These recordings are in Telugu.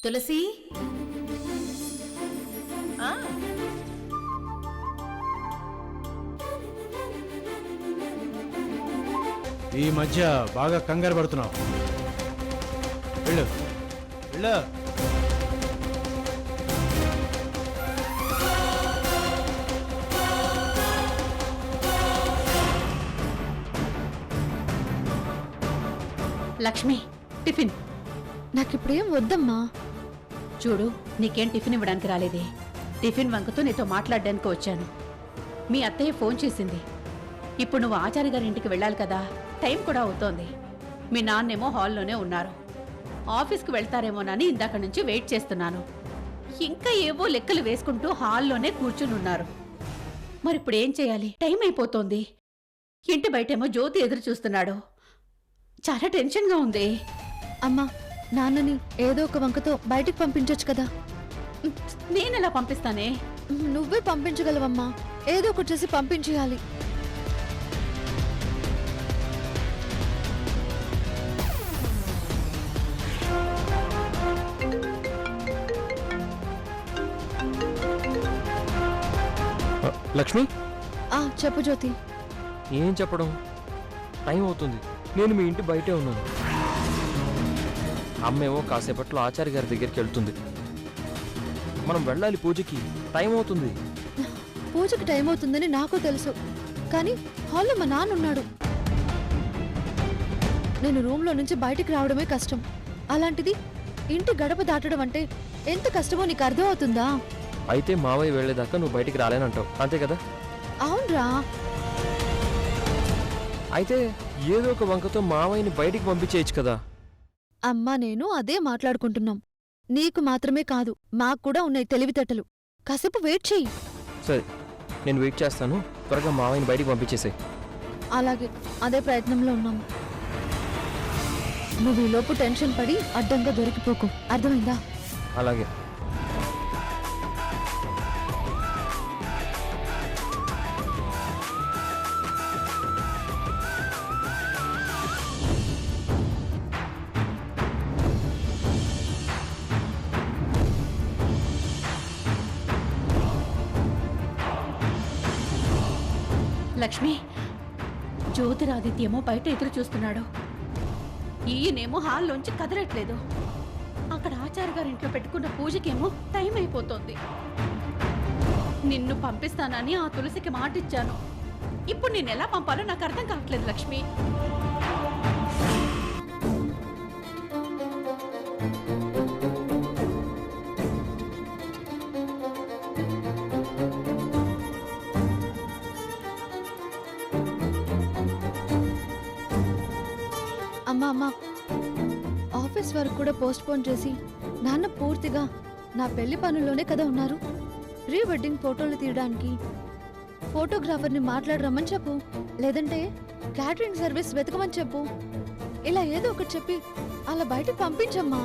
తులసి ఈ మధ్య బాగా కంగారు పడుతున్నావు. వెళ్ళు వెళ్ళు. లక్ష్మి, టిఫిన్. నాకిప్పుడేం వద్దమ్మా. చూడు, నీకేం టిఫిన్ ఇవ్వడానికి రాలేదే. టిఫిన్ వంకతో నీతో మాట్లాడడానికి వచ్చాను. మీ అత్తయ్య ఫోన్ చేసింది. ఇప్పుడు నువ్వు ఆచార్య గారి ఇంటికి వెళ్ళాలి కదా, టైం కూడా అవుతోంది. మీ నాన్నేమో హాల్లోనే ఉన్నారు. ఆఫీస్కి వెళ్తారేమోనని ఇందాక నుంచి వెయిట్ చేస్తున్నాను. ఇంకా ఏవో లెక్కలు వేసుకుంటూ హాల్లోనే కూర్చుని ఉన్నారు. మరి ఇప్పుడు ఏం చేయాలి? టైం అయిపోతోంది. ఇంటి బయటేమో జ్యోతి ఎదురు చూస్తున్నాడు. చాలా టెన్షన్గా ఉంది. అమ్మా, నాన్నని ఏదో ఒక వంకతో బయటికి పంపించొచ్చు కదా. నేనెలా పంపిస్తానే? నువ్వే పంపించగలవమ్మా. ఏదో ఒకటి చేసి పంపించేయాలి. లక్ష్మి, చెప్పు జ్యోతి. ఏం చెప్పడం, టైం అవుతుంది. నేను మీ ఇంటి బయటే ఉన్నాను. అమ్మేమో కాసేపట్లో ఆచార్య గారి దగ్గరికి వెళ్తుంది. మనం వెళ్ళాలి పూజకి. టైం అవుతుంది. పూజకి టైం అవుతుందని నాకు తెలుసు, కానీ హాల్లో మా నాన్న ఉన్నాడు. నేను రూమ్లో నుంచి బయటికి రావడమే కష్టం. అలాంటిది ఇంటి గడప దాటడం అంటే ఎంత కష్టమో నీకు అర్థం అవుతుందా? అయితే మావయ్య వెళ్ళేదాకా నువ్వు బయటికి రాలేనంటావు, అంతే కదా? అవునరా. అయితే ఏదో ఒక వంకతో మావయ్యని బయటికి పంపించేయచ్చు కదా. అమ్మా నేను అదే మాట్లాడుకుంటున్నాం. నీకు మాత్రమే కాదు, మాకు కూడా ఉన్నాయి తెలివితేటలు. కాసేపు వెయిట్ చెయ్యి. సరే, నేను వెయిట్ చేస్తాను. త్వరగా మావయ్యని బయటికి పంపించేసాయి. అలాగే, అదే ప్రయత్నంలో ఉన్నాము. నువ్వు ఈలోపు టెన్షన్ పడి అడ్డంగా దొరికిపోకు, అర్థమైందా? అలాగే. లక్ష్మి, జ్యోతిరాదిత్యేమో బయట ఎదురు చూస్తున్నాడు. ఈయనేమో హాల్లోంచి కదలట్లేదు. అక్కడ ఆచార్య గారి ఇంట్లో పెట్టుకున్న పూజకేమో టైం అయిపోతోంది. నిన్ను పంపిస్తానని ఆ తులసికి మాటిచ్చాను. ఇప్పుడు నేను ఎలా పంపాలో నాకు అర్థం కావట్లేదు లక్ష్మి. అమ్మా, ఆఫీస్ వర్క్ కూడా పోస్ట్ పోన్ చేసి నాన్న పూర్తిగా నా పెళ్లి పనుల్లోనే కదా ఉన్నారు. ప్రీ వెడ్డింగ్ ఫోటోలు తీయడానికి ఫోటోగ్రాఫర్ని మాట్లాడరమ్మని చెప్పు, లేదంటే క్యాటరింగ్ సర్వీస్ వెతకమని చెప్పు. ఇలా ఏదో ఒకటి చెప్పి అలా బయటకు పంపించమ్మా.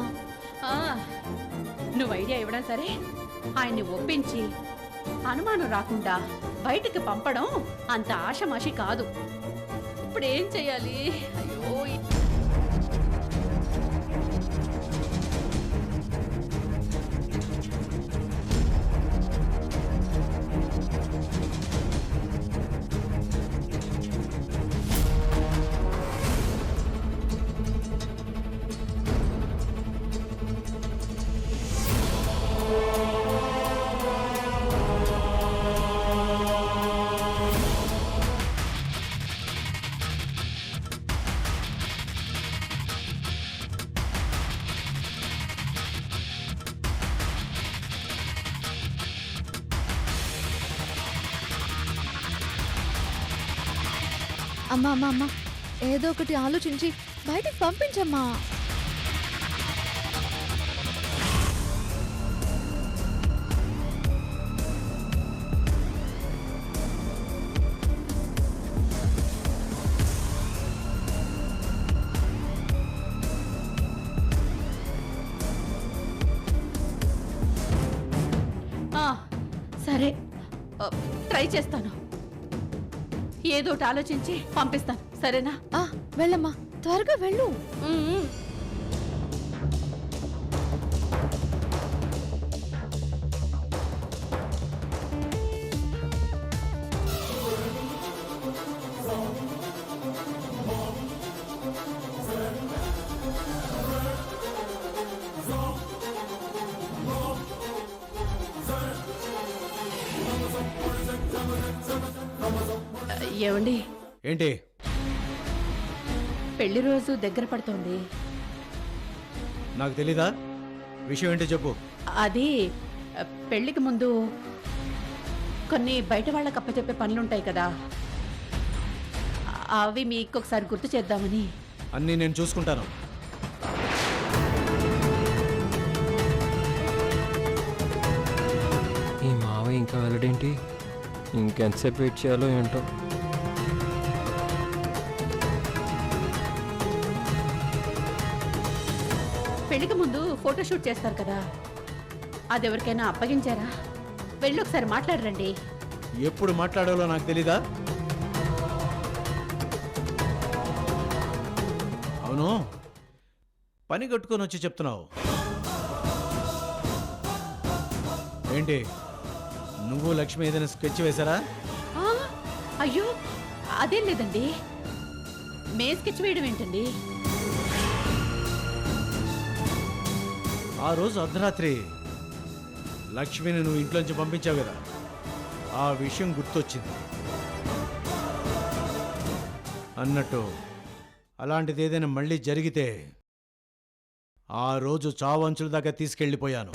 నువ్వు ఐడియా ఇవ్వడం సరే, ఆయన్ని ఒప్పించి అనుమానం రాకుండా బయటికి పంపడం అంత ఆషమాషి కాదు. ఇప్పుడు ఏం చెయ్యాలి? అయ్యో, అమ్మా, ఏదో ఒకటి ఆలోచించి బయటికి పంపించమ్మా. సరే, ట్రై చేస్తాను. ఏదోటి ఆలోచించి పంపిస్తాను, సరేనా? వెళ్ళమ్మా, త్వరగా వెళ్ళు. ఏమండి ఏంటి? పెళ్లి రోజు దగ్గర పడుతోంది. నాకు తెలీదా? విషయం ఏంటో చెప్పు. అది పెళ్లికి ముందు కొన్ని బయట వాళ్ళకి అప్పచెప్పే పనులుంటాయి కదా, అవి మీకు ఒకసారి గుర్తు చేద్దామని. అన్నీ నేను చూసుకుంటాను. ఈ మావయ్య ఇంకా వెళ్ళడేంటి? ఇంకెంతసేపు వెయిట్ చేయాలో ఏంటో. పెళ్లికి ముందు ఫోటోషూట్ చేస్తారు కదా, అది ఎవరికైనా అప్పగించారా? వెళ్ళి ఒకసారి మాట్లాడరండి. ఎప్పుడు మాట్లాడాలో నాకు తెలీదా? అవును, పని కట్టుకొని వచ్చి చెప్తున్నావు ఏంటి? నువ్వు లక్ష్మి ఏదైనా స్కెచ్ వేశారా? ఆ, అయ్యో అదేం లేదండి. మే స్కెచ్ వేయడం ఏంటండి? ఆ రోజు అర్ధరాత్రి లక్ష్మిని నువ్వు ఇంట్లోంచి పంపించావు కదా, ఆ విషయం గుర్తొచ్చింది. అన్నట్టు అలాంటిది ఏదైనా మళ్ళీ జరిగితే ఆ రోజు చావంచుల దాకా తీసుకెళ్ళిపోయాను.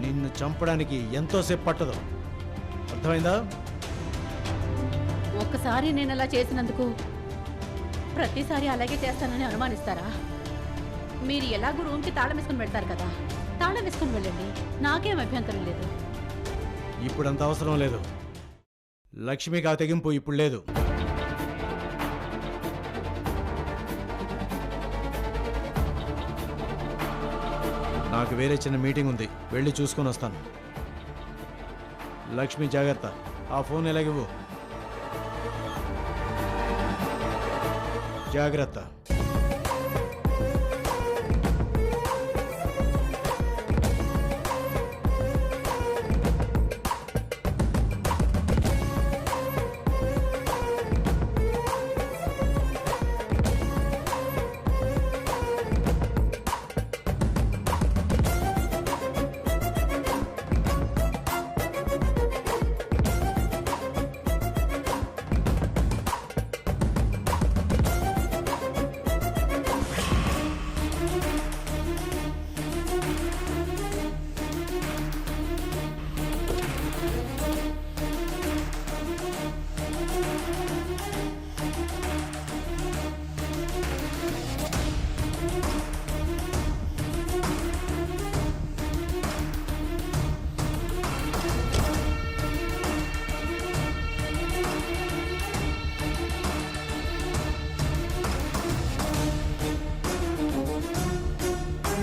నిన్ను చంపడానికి ఎంతోసేపు పట్టదు. అర్థమైందా? ఒక్కసారి నేను అలా చేసినందుకు ప్రతిసారి అలాగే చేస్తానని అనుమానిస్తారా? మీరు ఎలాగో రూమ్కి తాళం వేసుకుని పెడతారు కదా, తాళం వేసుకుని వెళ్ళండి, నాకేం అభ్యంతరం లేదు. ఇప్పుడు అంత అవసరం లేదు. లక్ష్మికి ఆ తెగింపు ఇప్పుడు లేదు. నాకు వేరే చిన్న మీటింగ్ ఉంది, వెళ్ళి చూసుకొని వస్తాను. లక్ష్మి జాగ్రత్త, ఆ ఫోన్ ఎలాగివ్వు. జాగ్రత్త.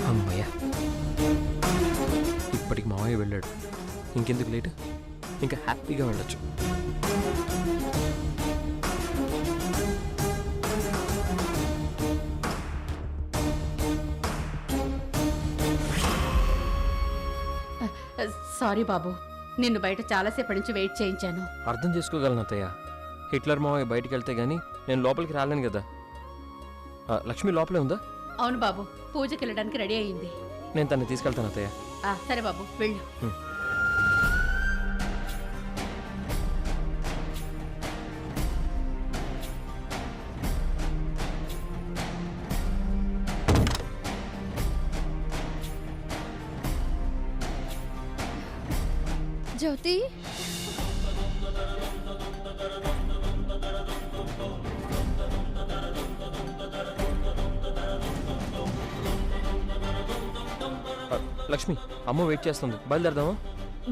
అమ్మయ్య, ఇప్పటికి మావయ్య వెళ్ళాడు. ఇంకెందుకు లేట్? ఇంకా హ్యాపీగా వెళ్ళొచ్చు. సారీ బాబు, నిన్ను బయట చాలాసేపటి నుంచి వెయిట్ చేయించాను. అర్థం చేసుకోగలను అత్తయ్య. హిట్లర్ మావయ్య బయటికి వెళ్తే గానీ నేను లోపలికి రాలేను కదా. లక్ష్మి లోపలే ఉందా? అవును బాబు, పూజకి వెళ్ళడానికి రెడీ అయ్యింది. నేను తన్ని తీసుకెళ్తాను అత్తయ్య. సరే బాబు, వెళ్ళు. జ్యోతి, లక్ష్మి, అమ్మ వెయిట్ చేస్తుంది, బయలుదేరదామా?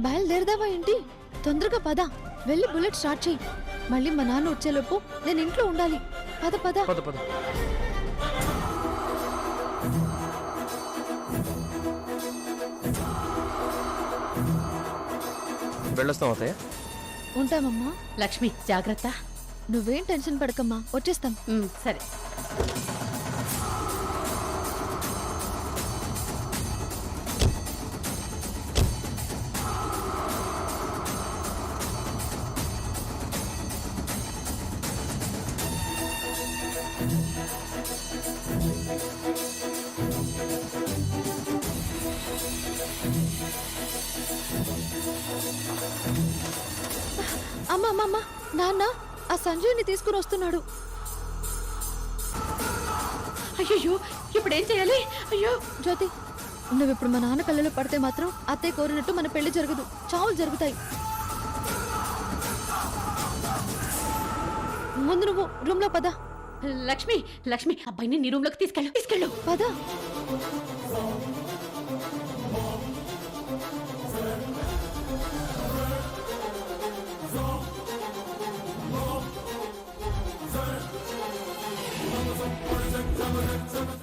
బయలుదేరదావా ఏంటి? తొందరగా పద, వెళ్ళి బుల్లెట్ స్టార్ట్ చెయ్యి. మళ్ళీ మా నాన్న వచ్చేలోపు నేను ఇంట్లో ఉండాలి. పద పద. పద పద. వెళ్ళొస్తాం అత్తయ్య. ఉంటామమ్మా. లక్ష్మి జాగ్రత్త. నువ్వేం టెన్షన్ పడకమ్మా, వచ్చేస్తాం. సరే. అమ్మా అమ్మా అమ్మా, నాన్న ఆ సంజయ్ని తీసుకుని వస్తున్నాడు. అయ్యో ఇప్పుడు ఏం చేయాలి? అయ్యో జ్యోతి, నువ్వు ఇప్పుడు మా నాన్న కళ్ళలో పడితే మాత్రం అత్తయ్య కోరినట్టు మన పెళ్లి జరగదు, చావులు జరుగుతాయి. ముందు నువ్వు రూమ్ లో పద. లక్ష్మి, లక్ష్మి, అబ్బాయిని నీ రూమ్ లోకి తీసుకెళ్ళు. పద.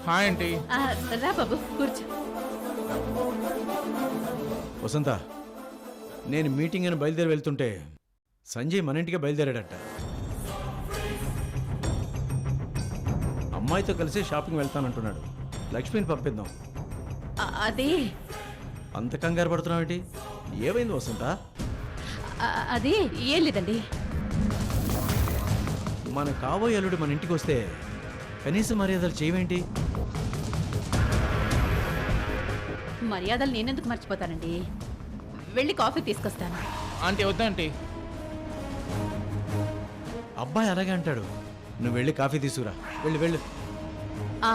Hi aunty. రా బాబు కూర్చో. వసంత, నేను మీటింగ్ అని బయలుదేరి వెళ్తుంటే సంజయ్ మన ఇంటికి బయలుదేరాడట. అమ్మాయితో కలిసి షాపింగ్ వెళ్తానంటున్నాడు. లక్ష్మిని పంపిద్దాం. అది అంత కంగారు పడుతున్నావేంటి? ఏమైంది వసంత? అది ఏం లేదండి. మన కాబోయే అల్లుడు మన ఇంటికి వస్తే కనీస మర్యాదలు చేయవేంటి? మర్యాదలు నేనెందుకు మర్చిపోతానండి? వెళ్ళి కాఫీ తీసుకొస్తాను. ఆంటీ వద్దా ఆంటీ. అబ్బాయి అలాగే అంటాడు. నువ్వు వెళ్ళి కాఫీ తీసుకురా. వెళ్ళు. ఆ,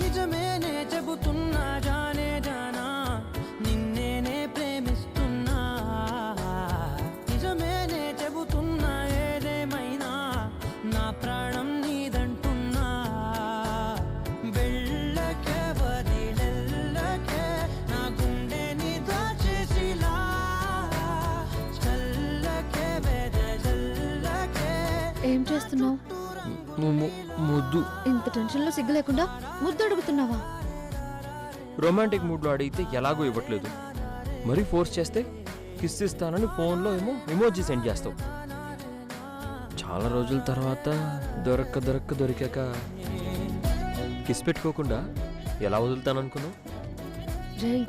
నిజమేనే చెబుతున్నా జానే జానా నిన్నేనే ప్రేమిస్తున్నా నిజమేనే చెబుతున్నా ఏదేమైనా నా ప్రాణం నీదంటున్నా వెళ్ళకే వదిలెల్లకే నా గుండెని దాచేసిలా చల్లకే వెదజల్లకే ఏం చేస్తున్నావు? ముద్దు. ఇంత టెన్షన్ లో సిగ్గు లేకుండా ముద్దు అడుగుతున్నావా? రొమాంటిక్ మూడ్లో అడిగితే ఎలాగో ఇవ్వట్లేదు, మరీ ఫోర్స్ చేస్తే కిస్ ఇస్తానని ఫోన్లో ఏమో ఎమోజీ సెండ్ చేస్తావు. చాలా రోజుల తర్వాత దొరికాక కిస్ పెట్టుకోకుండా ఎలా వదులుతాననుకున్నావు? రేయ్,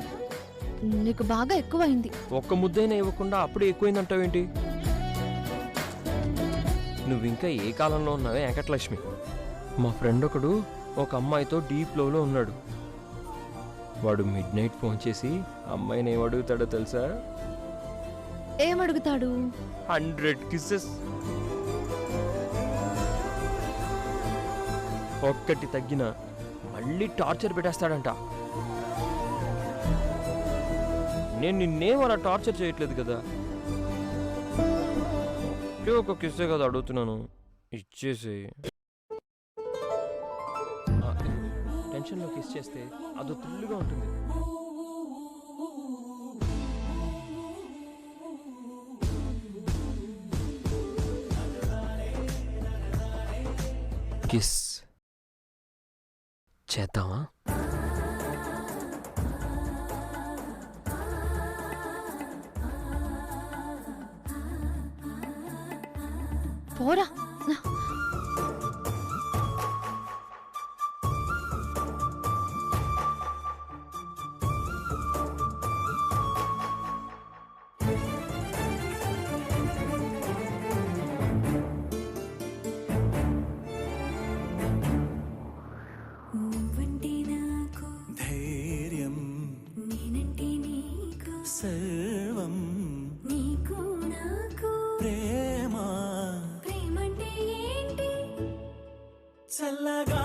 నీకు బాగా ఎక్కువైంది. ఒక్క ముద్దైనా ఇవ్వకుండా అప్పుడే ఎక్కువైందంటావేంటి? నువ్వు ఇంకా ఏ కాలంలో ఉన్నావే వెంకటలక్ష్మి? మా ఫ్రెండ్ ఒకడు ఒక అమ్మాయితో డీప్ లోలో ఉన్నాడు. వాడు మిడ్ నైట్ ఫోన్ చేసి అమ్మాయిని ఏం అడుగుతాడో తెలుసా? ఏమడుగుతాడు? 100 కిస్సెస్. ఒక్కటి తగ్గిన మళ్ళీ టార్చర్ పెట్టేస్తాడంట. నేను నిన్నేం అలా టార్చర్ చేయట్లేదు కదా, ఒక కిస్సే కదా అడుగుతున్నాను, ఇచ్చేసి. టెన్షన్లో కిస్ చేస్తే అదో థ్రిల్గా ఉంటుంది. కిస్ చేద్దామా? పోరా. నువ్వంటే నాకు ధైర్యం నేనంటే నీకు సర్వం నీకు నాకు ప్రేమ ప్రేమంటే ఏంటి? చల్లగా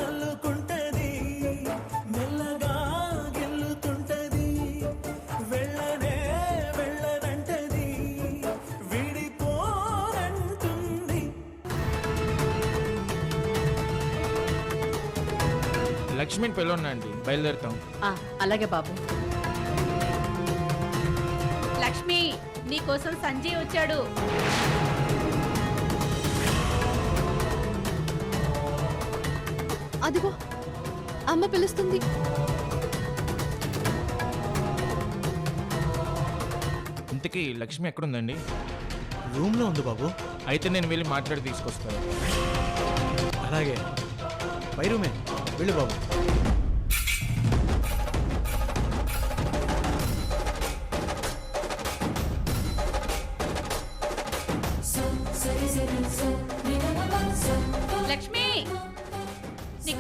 అల్లుకుంటది మెల్లగా గెల్లుతుంటది వెళ్ళనంటది విడిపోనంటుంది. లక్ష్మిని పెళ్ళున్నా ఆంటీ, బయలుదేరుతాం. అలాగే బాబు. లక్ష్మి, నీకోసం సంజయ్ వచ్చాడు. అదిగో అమ్మ పిలుస్తుంది. ఇంతకీ లక్ష్మి ఎక్కడుందండి? రూమ్లో ఉంది బాబు. అయితే నేను వెళ్ళి మాట్లాడి తీసుకొస్తాను. అలాగే, పై రూమే. వెళ్ళు బాబు.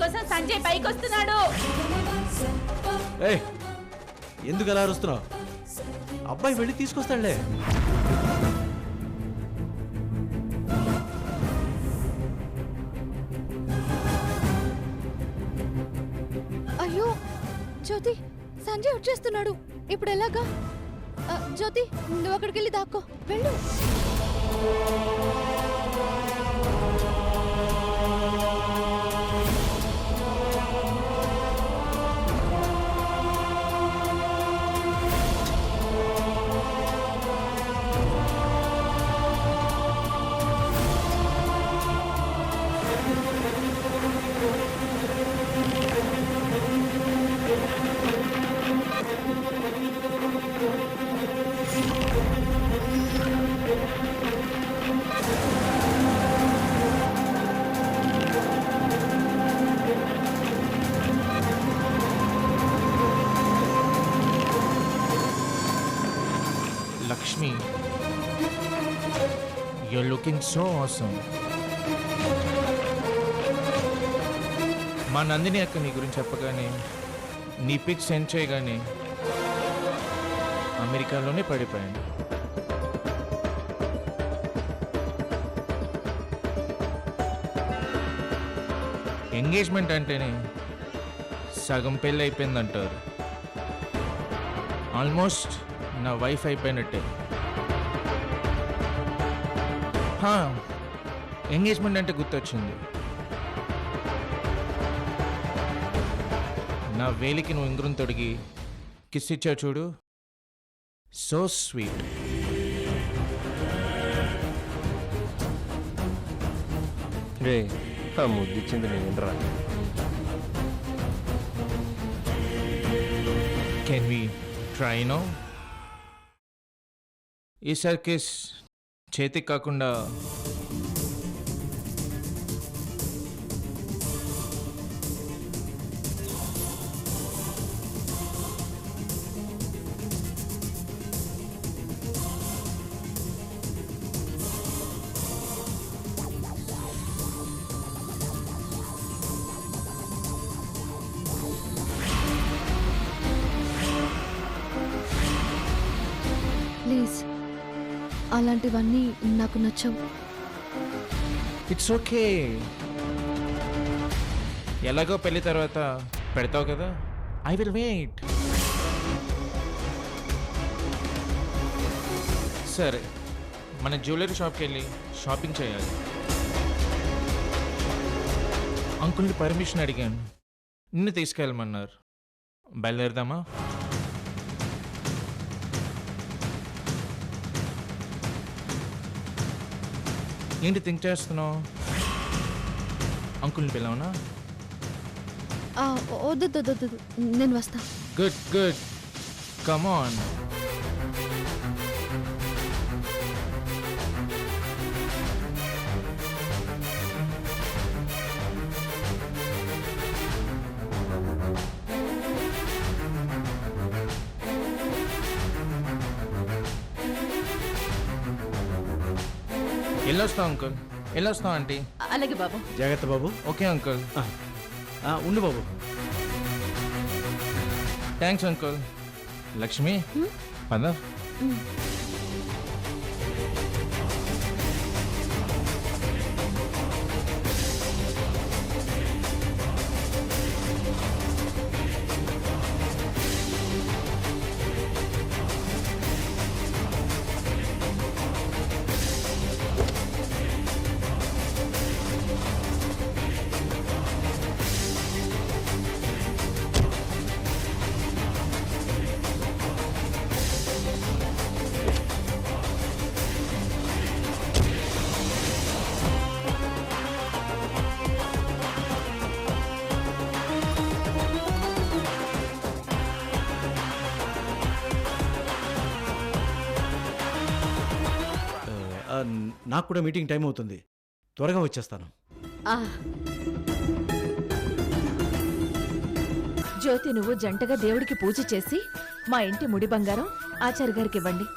నీకోసం సంజయ్ పైకి వస్తున్నాడు. ఏయ్ ఎందుకు అలా అరుస్తున్నావు? అబ్బాయి వెళ్ళి తీసుకొస్తాడులే. అయ్యో జ్యోతి, సంజయ్ వచ్చేస్తున్నాడు. ఇప్పుడు ఎలాగా? జ్యోతి, నువ్వు అక్కడికి వెళ్ళి దాక్కో, వెళ్ళు. Lakshmi, you're looking so awesome. మా నందిని అక్క నీ గురించి చెప్పగానే, నీ పిక్ సెండ్ చేయగానే అమెరికాలోనే పడిపోయాను. ఎంగేజ్మెంట్ అంటేనే సగం పెళ్ళి అయిపోయిందంటారు. ఆల్మోస్ట్ నా వైఫ్ అయిపోయినట్టే. ఎంగేజ్మెంట్ అంటే గుర్తొచ్చింది. నా వేలికి నువ్వు ఉంగరం తొడిగి కిస్ ఇచ్చావు చూడు, సో స్వీట్. రే, ఆ ముద్దిచ్చింది నేనురా. Can we try no? ఈసారి కిస్ చేతికి కాకుండా ప్లీజ్, అలాంటివన్నీ నాకు నచ్చవు. It's okay. ఎలాగో పెళ్లి తర్వాత పెడతావు కదా, ఐ విల్ వెయిట్. సరే, మన జ్యువెలరీ షాప్కి వెళ్ళి షాపింగ్ చేయాలి. అంకుల్ని పర్మిషన్ అడిగాను, నిన్ను తీసుకెళ్ళమన్నారు. బయలుదేరదామా? ఏంటి థింక్ చేస్తున్నావు? అంకుల్ని పిలవనా? వద్దు, నేను వస్తా. Good good, come on. వెళ్ళొస్తాం అంకుల్, వెళ్ళొస్తాం ఆంటీ. అలాగే బాబు. జాగ్రత్త బాబు. Okay uncle. ఉండు బాబు. Thanks uncle. లక్ష్మి, పద. నాకు కూడా మీటింగ్ టైం అవుతుంది, త్వరగా వచ్చేస్తాను. ఆ, జ్యోతి, నువ్వు జంటగా దేవుడికి పూజ చేసి మా ఇంటి ముడి బంగారం ఆచార్య గారికి ఇవ్వండి.